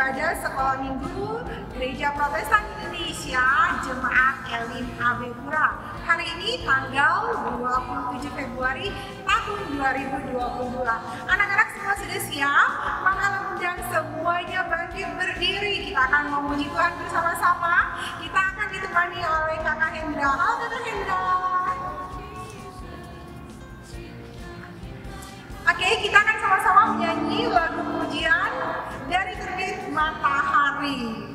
ibadah sekolah minggu Gereja Protestan Indonesia Jemaat Elim AB Pura. Hari ini tanggal 27 Februari tahun 2022. Anak-anak semua sudah siap? Maka undang semuanya bangkit berdiri. Kita akan memuji Tuhan bersama-sama. Kita akan ditemani oleh Kakak Hendra. Halo Kakak Hendra. Oke, kita akan sama-sama menyanyi lagu pujian dari Terbit Matahari.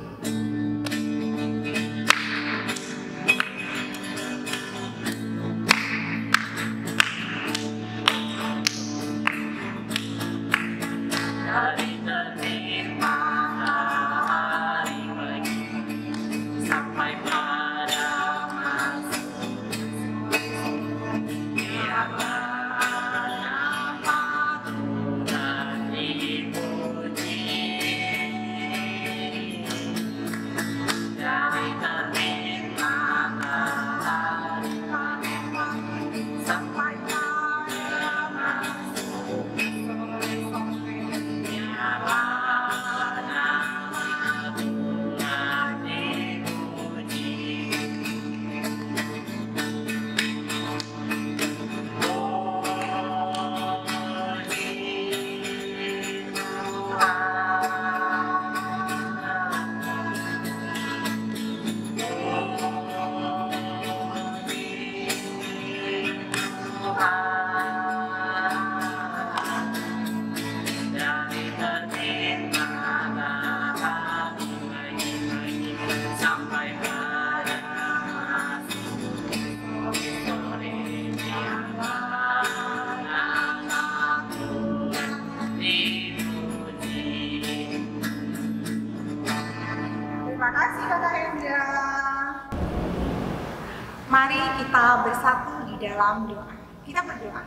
Mari kita bersatu di dalam doa. Kita berdoa.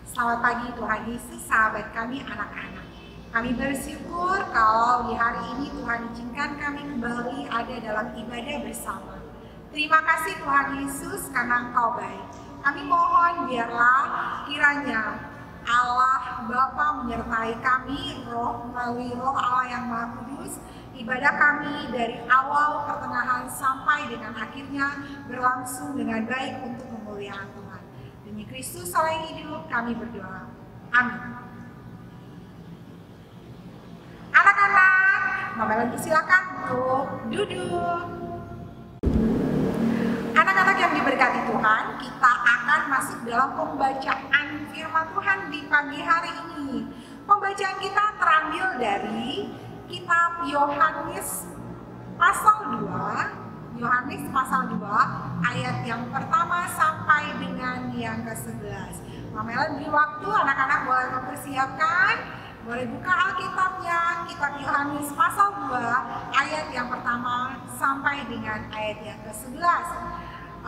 Selamat pagi Tuhan Yesus, sahabat kami anak-anak. Kami bersyukur kalau di hari ini Tuhan izinkan kami kembali ada dalam ibadah bersama. Terima kasih Tuhan Yesus karena Engkau baik. Kami mohon biarlah kiranya Allah Bapa menyertai kami, melalui Roh Allah yang Maha Kudus. Ibadah kami dari awal, pertengahan, sampai dengan akhirnya berlangsung dengan baik untuk kemuliaan Tuhan. Demi Kristus Allah yang hidup, kami berdoa. Amin. Anak-anak, Mama lagi silakan untuk duduk. Anak-anak yang diberkati Tuhan, kita akan masuk dalam pembacaan firman Tuhan di pagi hari ini. Pembacaan kita terambil dari Kitab Yohanes pasal 2, Yohanes pasal 2 ayat yang pertama sampai dengan yang ke-11. Mama Ellen beri waktu, anak-anak boleh mempersiapkan, boleh buka Alkitabnya, Kitab Yohanes pasal 2 ayat yang pertama sampai dengan ayat yang ke-11.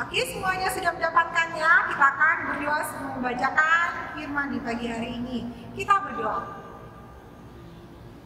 Oke, semuanya sudah mendapatkannya. Kita akan berdoa sebelum membacakan firman di pagi hari ini. Kita berdoa.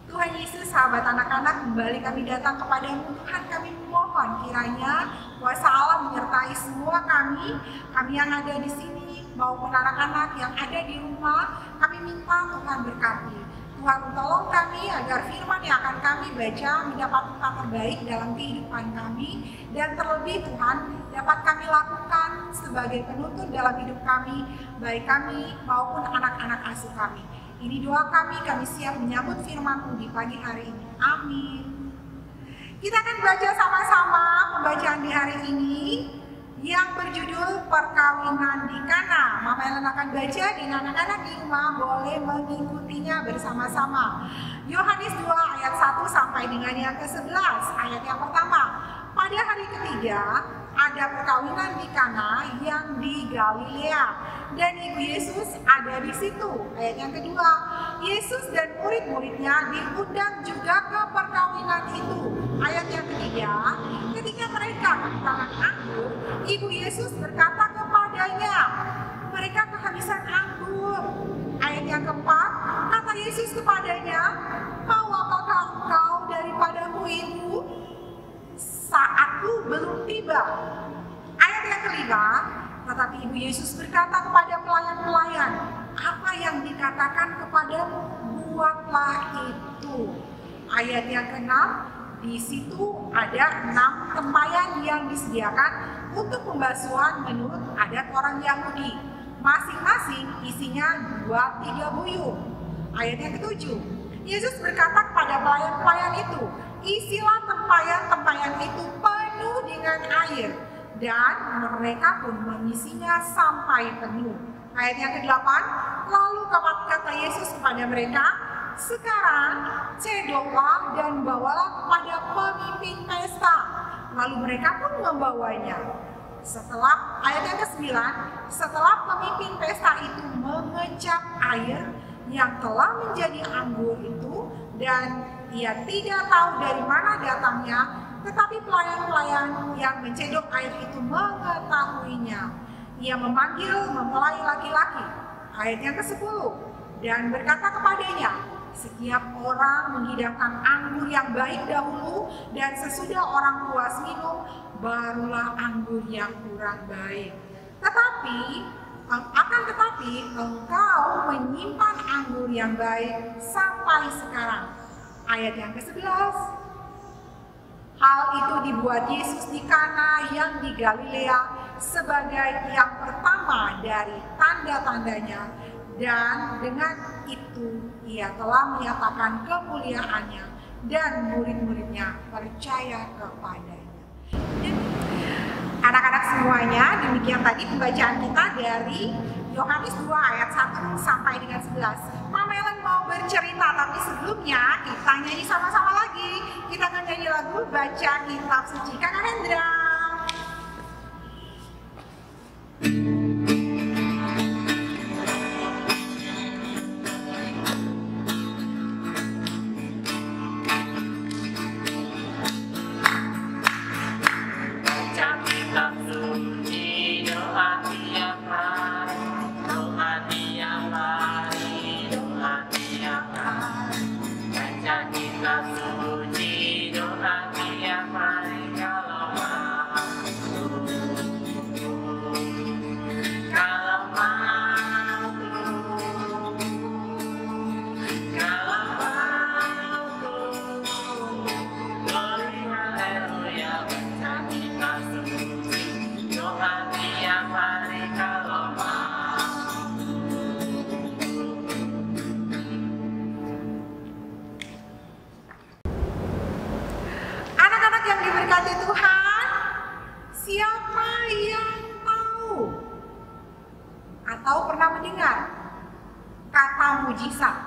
Tuhan Yesus, sahabat anak-anak, kembali kami datang kepadamu. Tuhan, kami mohon kiranya kuasa Allah menyertai semua kami yang ada di sini, maupun anak-anak yang ada di rumah. Kami minta Tuhan berkati. Tuhan tolong kami agar firman yang akan kami baca mendapat tempat terbaik dalam kehidupan kami. Dan terlebih Tuhan, dapat kami lakukan sebagai penuntun dalam hidup kami, baik kami maupun anak-anak asuh kami. Ini doa kami siap menyambut firman-Mu di pagi hari ini. Amin. Kita akan baca sama-sama pembacaan di hari ini yang berjudul Perkawinan di Kana. Mama Ellen akan baca dan anak-anak di rumah boleh mengikutinya bersama-sama. Yohanes 2 ayat 1 sampai dengan yang ke-11. Ayat yang pertama. Pada hari ketiga ada perkawinan di Kana yang di Galilea, dan Ibu Yesus ada di situ. Ayat yang kedua, Yesus dan murid-muridnya diundang juga ke perkawinan itu. Ayat yang ketiga, ketika mereka kekurangan anggur, Ibu Yesus berkata kepadanya, mereka kehabisan anggur. Ayat yang keempat, kata Yesus kepadanya, mau apakah engkau daripadamu itu? Saatku belum tiba. Ayat yang kelima, tetapi Ibu Yesus berkata kepada pelayan-pelayan, apa yang dikatakan kepadamu, buatlah itu. ayat yang ke-6, di situ ada 6 tempayan yang disediakan untuk pembasuhan menurut adat orang Yahudi. Masing-masing isinya 2-3 buyung. Ayat yang ke-7, Yesus berkata kepada pelayan-pelayan itu, isilah tempayan-tempayan itu penuh dengan air, dan mereka pun mengisinya sampai penuh. Ayat yang ke-8, lalu kata Yesus kepada mereka, sekarang cedoklah dan bawalah kepada pemimpin pesta. Lalu mereka pun membawanya. Setelah ayat yang ke-9, setelah pemimpin pesta itu mengecap air yang telah menjadi anggur itu, dan ia tidak tahu dari mana datangnya, tetapi pelayan-pelayan yang mencedok air itu mengetahuinya. Ia memanggil mempelai laki-laki, ayat yang ke-10, dan berkata kepadanya, setiap orang menghidangkan anggur yang baik dahulu, dan sesudah orang puas minum, barulah anggur yang kurang baik. Tetapi engkau menyimpan anggur yang baik sampai sekarang. Ayat yang ke-11. Hal itu dibuat Yesus di Kana yang di Galilea sebagai yang pertama dari tanda-tandanya, dan dengan itu ia telah menyatakan kemuliaannya, dan murid-muridnya percaya kepadanya. Anak-anak semuanya, demikian tadi pembacaan kita dari Yohanes 2 ayat 1 sampai dengan 11. Mama Ellen mau bercerita, tapi sebelumnya kita nyanyi sama-sama lagi. Kita akan nyanyi lagu Baca Kitab Suci. Kakak Hendra. Mujizat.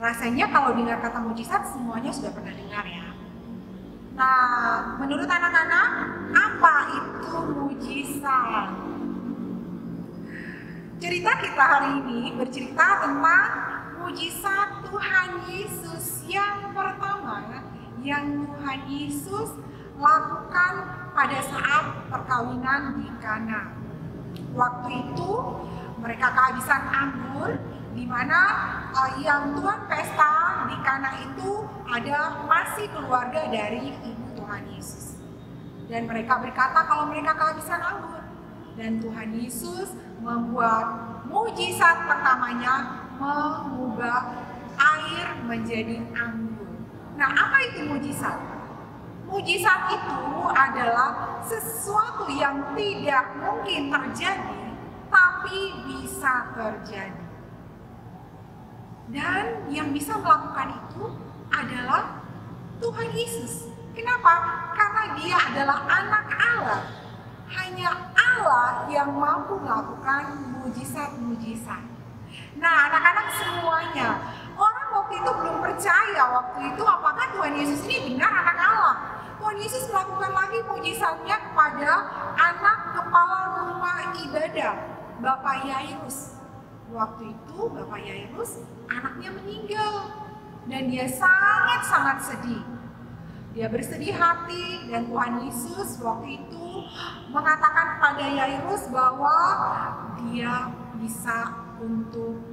Rasanya kalau dengar kata mujizat semuanya sudah pernah dengar ya. Nah, menurut anak-anak, apa itu mujizat? Cerita kita hari ini bercerita tentang mujizat Tuhan Yesus yang pertama yang Tuhan Yesus lakukan pada saat perkawinan di Kana. Waktu itu mereka kehabisan anggur, di mana yang tuan pesta di Kana itu ada masih keluarga dari ibu Tuhan Yesus. Dan mereka berkata kalau mereka kehabisan anggur. Dan Tuhan Yesus membuat mujizat pertamanya, mengubah air menjadi anggur. Nah, apa itu mujizat? Mujizat itu adalah sesuatu yang tidak mungkin terjadi, tapi bisa terjadi. Dan yang bisa melakukan itu adalah Tuhan Yesus. Kenapa? Karena dia adalah anak Allah. Hanya Allah yang mampu melakukan mujizat-mujizat. Nah, anak-anak semuanya, orang waktu itu belum percaya waktu itu apakah Tuhan Yesus ini benar anak Allah. Tuhan Yesus melakukan lagi mujizatnya kepada anak kepala rumah ibadah, Bapak Yairus. Waktu itu Bapak Yairus anaknya meninggal dan dia sangat-sangat sedih. Dia bersedih hati dan Tuhan Yesus waktu itu mengatakan kepada Yairus bahwa dia bisa untuk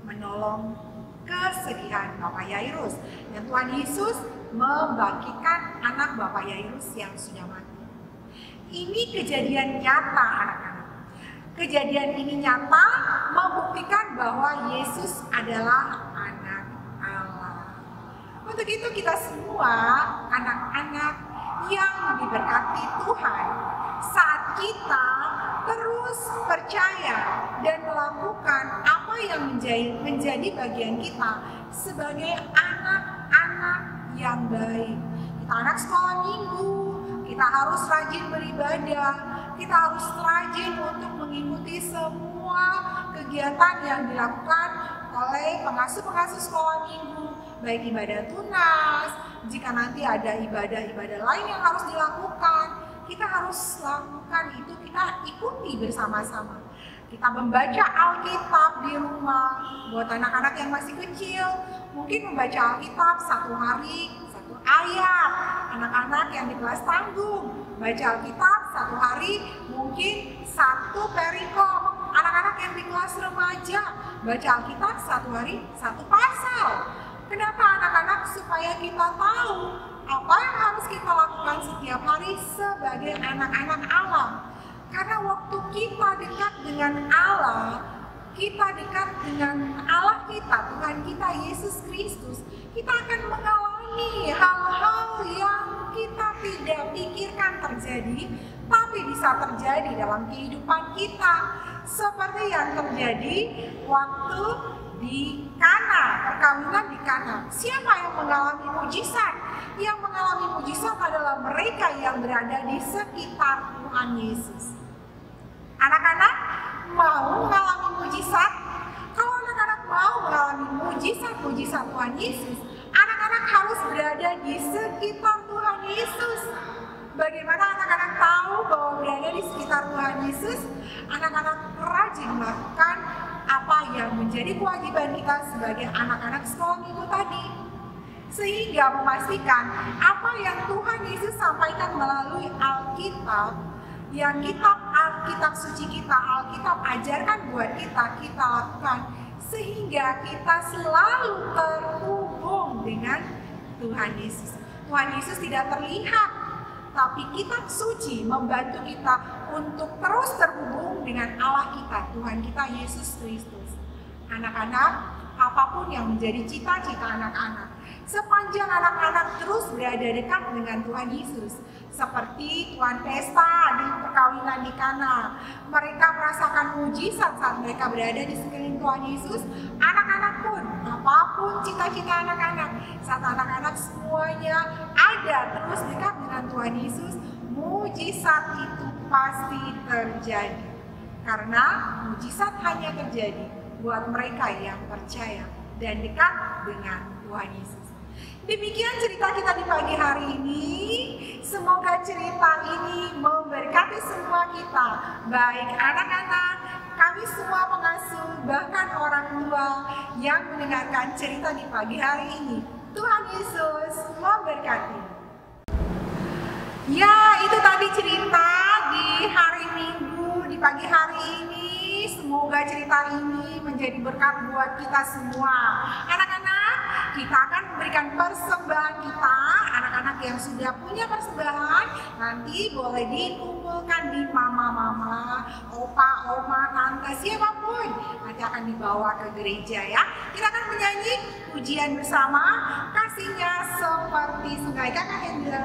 menolong kesedihan Bapak Yairus. Dan Tuhan Yesus membangkitkan anak Bapak Yairus yang sudah mati. Ini kejadian nyata anak-anak. Kejadian ini nyata membuktikan bahwa Yesus adalah anak Allah. Untuk itu kita semua anak-anak yang diberkati Tuhan, saat kita terus percaya dan melakukan apa yang menjadi bagian kita sebagai anak-anak yang baik. Kita anak sekolah minggu, kita harus rajin beribadah, kita harus rajin untuk mengikuti semua kegiatan yang dilakukan oleh pengasuh-pengasuh sekolah minggu, baik ibadah tunas, jika nanti ada ibadah-ibadah lain yang harus dilakukan, kita harus lakukan itu, kita ikuti bersama-sama. Kita membaca Alkitab di rumah, buat anak-anak yang masih kecil, mungkin membaca Alkitab 1 hari 1 ayat. Anak-anak yang di kelas tanggung, baca Alkitab 1 hari mungkin 1 perikop. Anak-anak yang di kelas remaja, baca Alkitab 1 hari 1 pasal. Kenapa anak-anak? Supaya kita tahu apa yang harus kita lakukan setiap hari sebagai anak-anak Allah. Karena waktu kita dekat dengan Allah, kita dekat dengan Allah kita, Tuhan kita Yesus Kristus, kita akan mengalami hal-hal yang kita tidak pikirkan terjadi, tapi bisa terjadi dalam kehidupan kita. Seperti yang terjadi waktu di Kana, perkawinan di Kana. Siapa yang mengalami mujizat? Yang mengalami mujizat adalah mereka yang berada di sekitar Tuhan Yesus. Anak-anak mau mengalami mujizat? Kalau anak-anak mau mengalami mujizat-mujizat Tuhan Yesus, anak-anak harus berada di sekitar Tuhan Yesus. Bagaimana anak-anak tahu bahwa berada di sekitar Tuhan Yesus? Anak-anak rajin melakukan apa yang menjadi kewajiban kita sebagai anak-anak sekolah minggu tadi, sehingga memastikan apa yang Tuhan Yesus sampaikan melalui Alkitab, yang Alkitab suci kita, Alkitab ajarkan buat kita lakukan, sehingga kita selalu terhubung dengan Tuhan Yesus. Tuhan Yesus tidak terlihat, tapi kitab suci membantu kita untuk terus terhubung dengan Allah kita, Tuhan kita Yesus Kristus. Anak-anak, apapun yang menjadi cita-cita anak-anak, sepanjang anak-anak terus berada dekat dengan Tuhan Yesus, seperti Tuhan Pesta di perkawinan di Kana, mereka merasakan mujizat saat mereka berada di sekeliling Tuhan Yesus. Anak-anak pun, apapun cita-cita anak-anak, saat anak-anak semuanya ada terus dekat dengan Tuhan Yesus, mujizat itu pasti terjadi. Karena mujizat hanya terjadi buat mereka yang percaya dan dekat dengan Tuhan Yesus. Demikian cerita kita di pagi hari ini. Semoga cerita ini memberkati semua kita, baik anak-anak, kami semua pengasuh, bahkan orang tua yang mendengarkan cerita di pagi hari ini. Tuhan Yesus memberkati. Ya, itu tadi cerita di hari Minggu, di pagi hari ini. Semoga cerita ini menjadi berkat buat kita semua. Anak-anak, kita akan memberikan persembahan kita. Anak-anak yang sudah punya persembahan, nanti boleh dikumpulkan di mama-mama, opa, oma, tante, siapapun. Nanti akan dibawa ke gereja ya. Kita akan menyanyi pujian bersama, kasihnya seperti sungai. Kakak Hendra.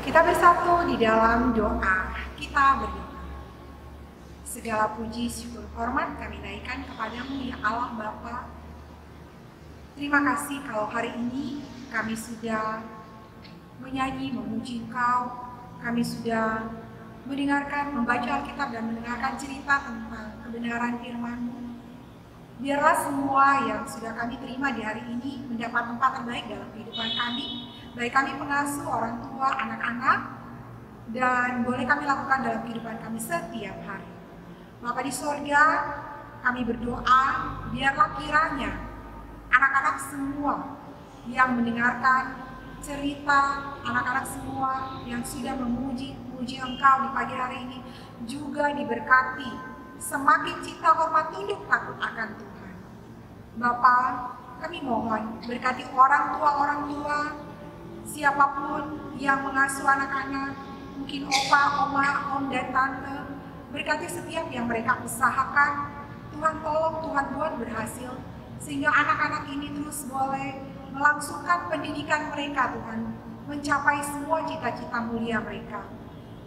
Kita bersatu di dalam doa. Kita berdoa. Segala puji, syukur, hormat kami naikkan kepadamu ya Allah Bapa. Terima kasih kalau hari ini kami sudah menyanyi, memuji Engkau, kami sudah mendengarkan, membaca Alkitab dan mendengarkan cerita tentang kebenaran firman-Mu. Biarlah semua yang sudah kami terima di hari ini mendapat tempat terbaik dalam kehidupan kami, baik kami pengasuh, orang tua, anak-anak, dan boleh kami lakukan dalam kehidupan kami setiap hari. Bapa di sorga, kami berdoa, biarlah kiranya anak-anak semua yang mendengarkan cerita, anak-anak semua yang sudah memuji Engkau di pagi hari ini juga diberkati, semakin cinta, hormat, tunduk, takut akan Tuhan. Bapa, kami mohon berkati orang tua, siapapun yang mengasuh anak-anak, mungkin opa, oma, om, dan tante, berkati setiap yang mereka usahakan. Tuhan tolong, Tuhan buat berhasil, sehingga anak-anak ini terus boleh melangsungkan pendidikan mereka, Tuhan, mencapai semua cita-cita mulia mereka.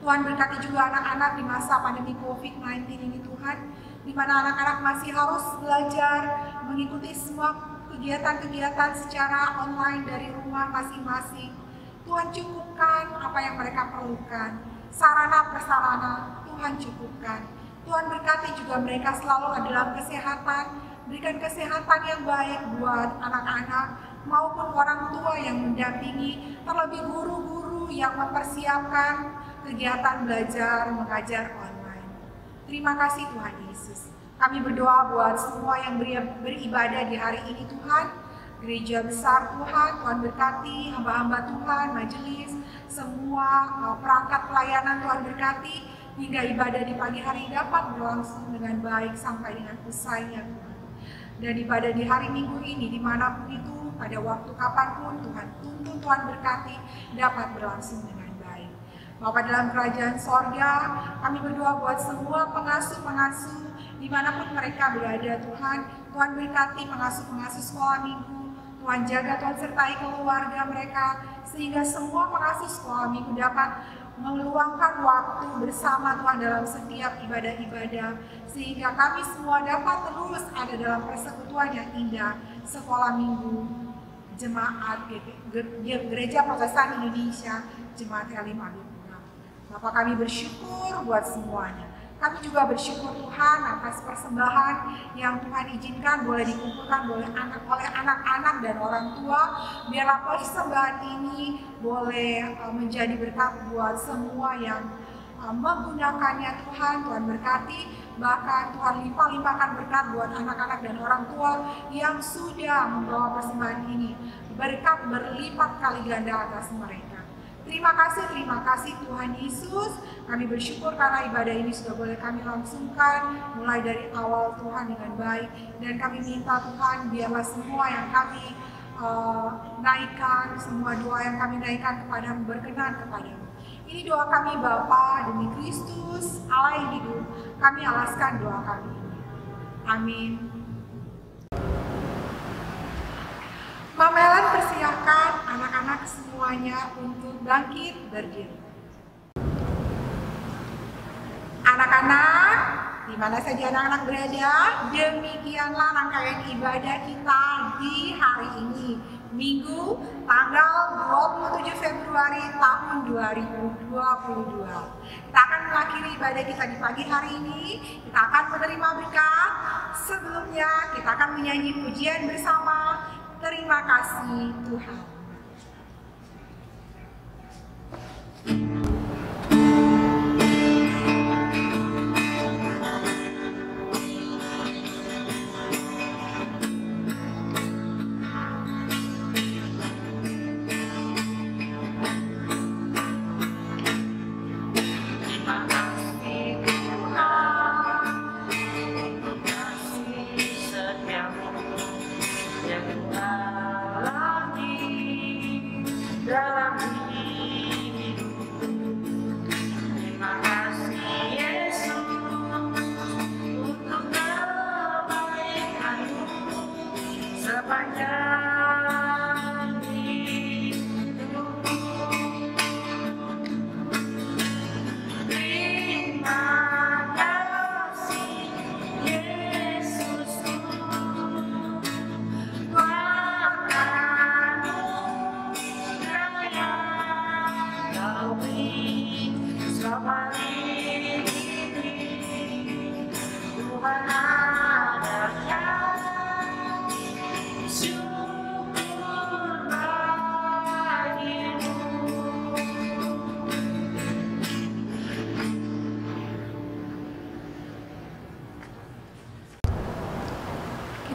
Tuhan berkati juga anak-anak di masa pandemi COVID-19 ini, Tuhan, di mana anak-anak masih harus belajar, mengikuti semua kegiatan-kegiatan secara online dari rumah masing-masing. Tuhan cukupkan apa yang mereka perlukan, sarana-prasarana Tuhan cukupkan. Tuhan berkati juga mereka selalu dalam kesehatan, berikan kesehatan yang baik buat anak-anak maupun orang tua yang mendampingi, terlebih guru-guru yang mempersiapkan kegiatan belajar mengajar online. Terima kasih Tuhan Yesus. Kami berdoa buat semua yang beribadah di hari ini Tuhan, gereja besar Tuhan, Tuhan berkati hamba-hamba Tuhan, majelis, semua perangkat pelayanan Tuhan berkati, hingga ibadah di pagi hari dapat berlangsung dengan baik sampai dengan usainya Tuhan. Dan ibadah di hari Minggu ini dimanapun itu, pada waktu kapanpun Tuhan tuntun, Tuhan berkati, dapat berlangsung dengan baik. Bapa dalam kerajaan sorga, kami berdoa buat semua pengasuh-pengasuh dimanapun mereka berada Tuhan. Tuhan berkati pengasuh-pengasuh sekolah minggu, Tuhan jaga, Tuhan sertai keluarga mereka, sehingga semua pengasuh sekolah minggu dapat meluangkan waktu bersama Tuhan dalam setiap ibadah-ibadah, sehingga kami semua dapat terus ada dalam persekutuan yang indah, sekolah minggu, jemaat Gereja Protestan Indonesia, Jemaat Elim Adipura. Bapak, kami bersyukur buat semuanya. Kami juga bersyukur Tuhan atas persembahan yang Tuhan izinkan boleh dikumpulkan oleh anak-anak dan orang tua. Biarlah persembahan ini boleh menjadi berkat buat semua yang menggunakannya Tuhan. Tuhan berkati, bahkan Tuhan limpah-limpahkan berkat buat anak-anak dan orang tua yang sudah membawa persembahan ini. Berkat berlipat kali ganda atas mereka. Terima kasih Tuhan Yesus. Kami bersyukur karena ibadah ini sudah boleh kami langsungkan mulai dari awal Tuhan dengan baik. Dan kami minta Tuhan, biarlah semua yang kami naikkan, semua doa yang kami naikkan kepadamu berkenan kepadamu. Ini doa kami Bapa demi Kristus, Allah yang hidup. Kami alaskan doa kami. Amin. Mama Ellen persiapkan anak-anak semuanya untuk bangkit berdiri. Anak-anak, di mana saja anak-anak berada, demikianlah rangkaian ibadah kita di hari ini, Minggu, tanggal 27 Februari tahun 2022. Kita akan mengakhiri ibadah kita di pagi hari ini, kita akan menerima berkat. Sebelumnya, kita akan menyanyi pujian bersama. Terima kasih Tuhan. Yang alami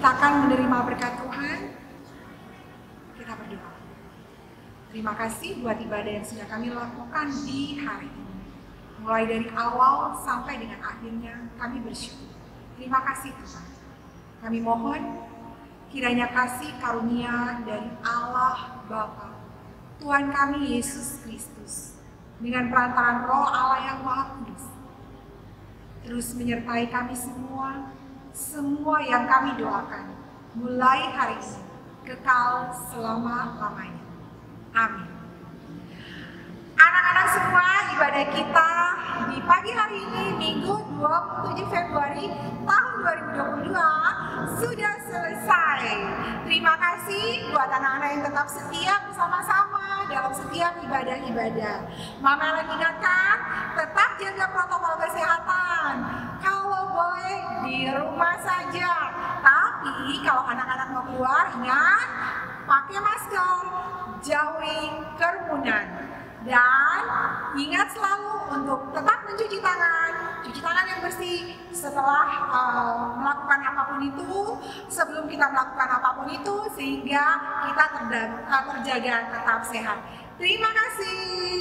kita akan menerima berkat Tuhan. Kita berdoa. Terima kasih buat ibadah yang sudah kami lakukan di hari ini. Mulai dari awal sampai dengan akhirnya kami bersyukur. Terima kasih Tuhan. Kami mohon kiranya kasih karunia dari Allah Bapa, Tuhan kami Yesus Kristus, dengan perantaraan Roh Allah yang Maha Kudus, terus menyertai kami semua yang kami doakan, mulai hari ini, kekal selama-lamanya. Amin. Anak-anak semua, ibadah kita di pagi hari ini, Minggu 27 Februari tahun 2022 sudah selesai. Terima kasih buat anak-anak yang tetap setia bersama-sama dalam setiap ibadah-ibadah. Mama lagi ingatkan, tetap jaga protokol kesehatan. Kalau boleh di rumah saja. Tapi kalau anak-anak mau keluar, ingat pakai masker, jauhi kerumunan. Dan ingat selalu untuk tetap mencuci tangan yang bersih setelah melakukan apapun itu, sebelum kita melakukan apapun itu, sehingga kita terjaga tetap sehat. Terima kasih.